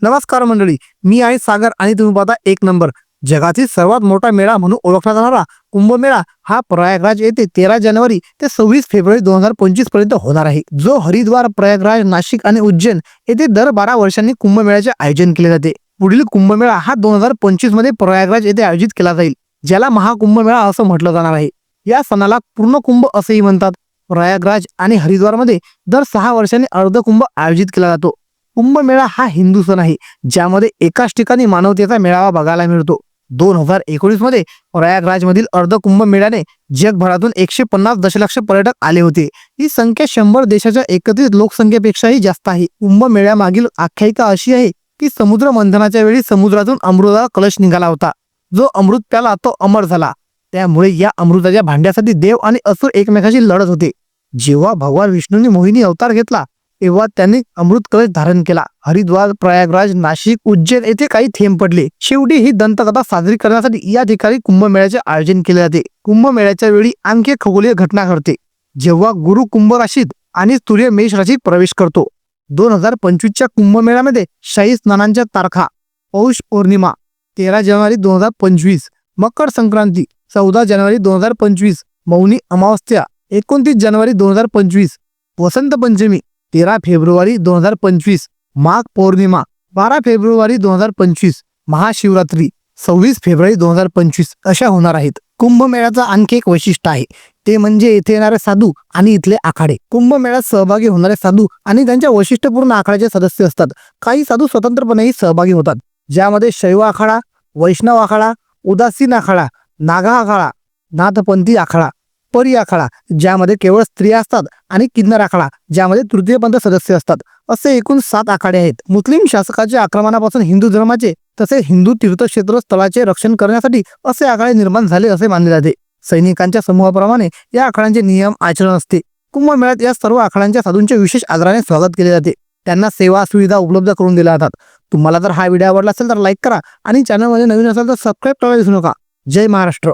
नमस्कार मंडळी, मी आहे सागर आणि तुम्ही पाहता एक नंबर. जगातील सर्वात मोठा मेळा म्हणून ओळखला जाणारा कुंभमेळा हा प्रयागराज येथे 13 जानेवारी ते 26 फेब्रुवारी 2025 पर्यंत होणार आहे. जो हरिद्वार, प्रयागराज, नाशिक आणि उज्जैन येथे दर 12 वर्षांनी कुंभमेळ्याचे आयोजन केले जाते. पुढील कुंभमेळा हा 2025 मध्ये प्रयागराज येथे आयोजित केला जाईल, ज्याला महाकुंभमेळा असं म्हटलं जाणार आहे. या सणाला पूर्ण कुंभ असेही म्हणतात. प्रयागराज आणि हरिद्वारमध्ये दर 6 वर्षांनी अर्धकुंभ आयोजित केला जातो. कुंभमेळा हा हिंदू सण आहे, ज्यामध्ये एकाच ठिकाणी मानवतेचा मेळावा बघायला मिळतो. 2019 मध्ये प्रयागराजमधील अर्धकुंभ मेळ्याने जगभरातून 150 दशलक्ष पर्यटक आले होते. ही संख्या 100 देशाच्या एकत्रित लोकसंख्येपेक्षाही जास्त आहे. कुंभमेळ्यामागील आख्यायिका अशी आहे की समुद्र मंथनाच्या वेळी समुद्रातून अमृताचा कलश निघाला होता. जो अमृत प्याला तो अमर झाला. त्यामुळे या अमृताच्या भांड्यासाठी देव आणि असुर एकमेकांशी लढत होते. जेव्हा भगवान विष्णूंनी मोहिनी अवतार घेतला तेव्हा त्यांनी अमृत कलश धारण केला. हरिद्वार, प्रयागराज, नाशिक, उज्जैन येथे काही थेंब पडले. शेवटी ही दंतकथा साजरी करण्यासाठी या ठिकाणी कुंभमेळ्याचे आयोजन केले जाते. कुंभमेळ्याच्या वेळी आणखी एक खगोलीय घटना घडते, जेव्हा गुरु कुंभ राशीत आणि सूर्य मेष राशीत प्रवेश करतो. 2025च्या कुंभमेळ्यामध्ये शाही स्नानांच्या तारखा: पौष पौर्णिमा 13 जानेवारी 2025, मकर संक्रांती 14 जानेवारी 2025, मौनी अमावस्या 29 जानेवारी 2025, वसंत पंचमी 13 फेब्रुवारी 2025, माघ पौर्णिमा 12 फेब्रुवारी 2025, महाशिवरात्री 26 फेब्रुवारी 2025 अशा होणार आहेत. कुंभमेळ्याचा आणखी एक वैशिष्ट्य आहे, ते म्हणजे येथे येणारे साधू आणि इथले आखाडे. कुंभमेळ्यात सहभागी होणारे साधू आणि त्यांच्या वैशिष्ट्यपूर्ण आखाड्याचे सदस्य असतात. काही साधू स्वतंत्रपणेही सहभागी होतात, ज्यामध्ये शैव आखाडा, वैष्णव आखाडा, उदासीन आखाडा, नागा आखाडा, नाथपंथी आखाडा, परी आखाडा ज्यामध्ये केवळ स्त्रिया असतात आणि किन्नर आखाडा ज्यामध्ये तृतीयपंथ सदस्य असतात. असे एकूण 7 आखाडे आहेत. मुस्लिम शासकाच्या आक्रमणापासून हिंदू धर्माचे तसेच हिंदू तीर्थक्षेत्र स्थळाचे रक्षण करण्यासाठी असे आखाडे निर्माण झाले असे मानले जाते. सैनिकांच्या समूहाप्रमाणे या आखाड्यांचे नियम आचरण असते. कुंभमेळ्यात या सर्व आखाड्यांच्या साधूंचे विशेष आदराने स्वागत केले जाते. त्यांना सेवा सुविधा उपलब्ध करून दिल्या जातात. तुम्हाला जर हा व्हिडिओ आवडला असेल तर लाईक करा आणि चॅनलमध्ये नवीन असेल तर सबस्क्राईब करायला विसरू नका. जय महाराष्ट्र.